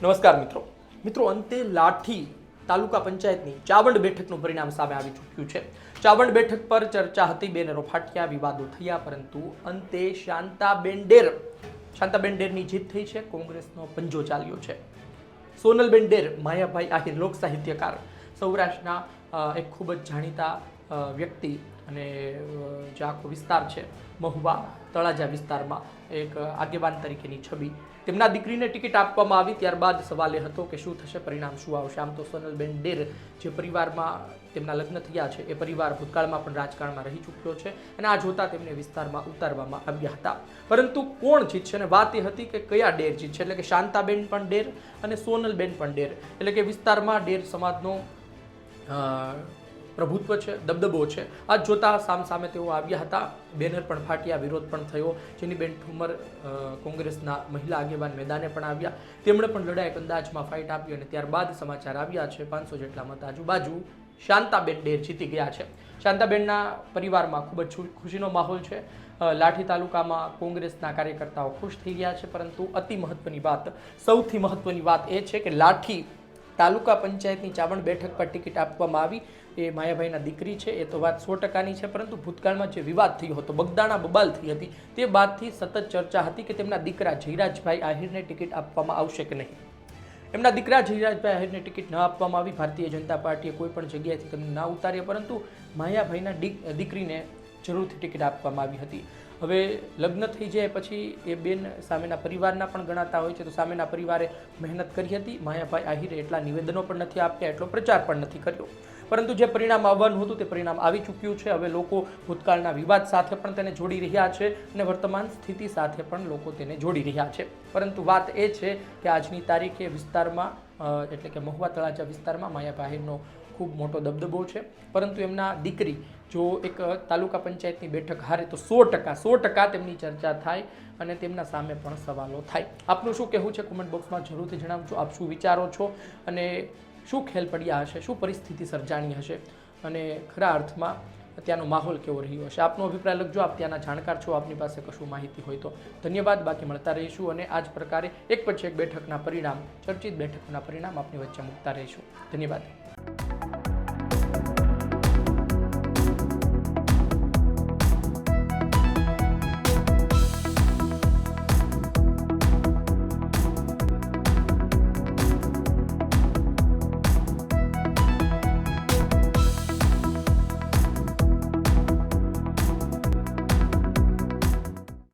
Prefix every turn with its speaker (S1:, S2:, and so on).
S1: નમસ્કાર મિત્રો અંતે લાઠી તાલુકા પંચાયતની ચાવંડ બેઠકનું પરિણામ સામે આવી ચૂક્યું છે. ચાવંડ બેઠક પર ચર્ચા હતી, બેનરો ફાટ્યા, વિવાદો થયા, પરંતુ અંતે શાંતાબેન ડેરની જીત થઈ છે. કોંગ્રેસનો પંજો ચાલ્યો છે. સોનલબેન ડેર, માયાભાઈ આહિર, લોક સાહિત્યકાર, સૌરાષ્ટ્રના એક ખૂબ જ જાણીતા વ્યક્તિ અને જે આખો વિસ્તાર છે મહુવા તળાજા વિસ્તારમાં એક આગેવાન તરીકેની છબી, તેમના દીકરીને ટિકિટ આપવામાં આવી. ત્યારબાદ સવાલ એ હતો કે શું થશે, પરિણામ શું આવશે. આમ તો સોનલબેન ડેર જે પરિવારમાં તેમના લગ્ન થયા છે એ પરિવાર ભૂતકાળમાં પણ રાજકારણમાં રહી ચૂક્યો છે અને આ જોતા તેમને વિસ્તારમાં ઉતારવામાં આવ્યા હતા. પરંતુ કોણ જીતશે અને વાત એ હતી કે કયા ડેર જીતશે, એટલે કે શાંતાબેન પણ ડેર અને સોનલબેન પણ ડેર, એટલે કે વિસ્તારમાં ડેર સમાજનો પ્રભુત્વ છે, દબદબો છે. આ જોતા સામે તેઓ આવ્યા હતા. બેનર પણ ફાટ્યા, વિરોધ પણ થયો. જેનીબેન ઠુમર કોંગ્રેસના મહિલા આગેવાન મેદાને પણ આવ્યા. તેમણે પણ લડાયક અંદાજમાં ફાઇટ આપી અને ત્યારબાદ સમાચાર આવ્યા છે 500 જેટલા મત આજુબાજુ શાંતાબેન ડેર જીતી ગયા છે. શાંતાબેનના પરિવારમાં ખૂબ જ ખુશીનો માહોલ છે. લાઠી તાલુકામાં કોંગ્રેસના કાર્યકર્તાઓ ખુશ થઈ ગયા છે. પરંતુ સૌથી મહત્વની વાત એ છે કે લાઠી તાલુકા પંચાયતની ચાવંડ બેઠક પર ટિકિટ આપવામાં આવી એ માયાભાઈના દીકરી છે. એ તો વાત 100%ની છે, પરંતુ ભૂતકાળમાં જે વિવાદ થયો હતો, બગદાણા બબાલ થઈ હતી, તે બાદથી સતત ચર્ચા હતી કે તેમના દીકરા જયરાજભાઈ આહિરને ટિકિટ આપવામાં આવશે કે નહીં. એમના દીકરા જયરાજભાઈ આહિરને ટિકિટ ન આપવામાં આવી. ભારતીય જનતા પાર્ટીએ કોઈ પણ જગ્યાએથી તેમને ના ઉતાર્યા, પરંતુ માયાભાઈના દીકરીને જરૂરથી ટિકિટ આપવામાં આવી હતી. હવે લગ્ન થઈ જાય પછી એ બેન સામેના પરિવારના પણ ગણાતા હોય છે, તો સામેના પરિવારે મહેનત કરી હતી. માયાભાઈ આહિરે એટલા નિવેદનો પણ નથી આપ્યા, એટલો પ્રચાર પણ નથી કર્યો, પરંતુ જે પરિણામ આવવાનું હતું તે પરિણામ આવી ચૂક્યું છે. હવે લોકો ભૂતકાળના વિવાદ સાથે પણ તેને જોડી રહ્યા છે અને વર્તમાન સ્થિતિ સાથે પણ લોકો તેને જોડી રહ્યા છે. પરંતુ વાત એ છે કે આજની તારીખે વિસ્તારમાં એટલે કે મહુવા તળાજા વિસ્તારમાં માયાભાઈનો ખૂબ મોટો દબદબો છે. પરંતુ એમના દીકરી જો એક તાલુકા પંચાયતની બેઠક હારે તો 100% તેમની ચર્ચા થાય અને તેમના સામે પણ સવાલો થાય. આપનું શું કહેવું છે કોમેન્ટ બોક્સમાં જરૂરથી જણાવજો. આપ શું વિચારો છો અને શું ખેલ પડ્યા હશે, શું પરિસ્થિતિ સર્જાણી હશે અને ખરા અર્થમાં ત્યાંનો માહોલ કેવો રહ્યો હશે. આપનો અભિપ્રાય લખજો. આપ ત્યાંના જાણકાર છો, આપની પાસે કશું માહિતી હોય તો ધન્યવાદ. બાકી મળતા રહીશું અને આ જ પ્રકારે એક પછી એક બેઠકના પરિણામ, ચર્ચિત બેઠકોના પરિણામ આપની વચ્ચે મૂકતા રહીશું. ધન્યવાદ.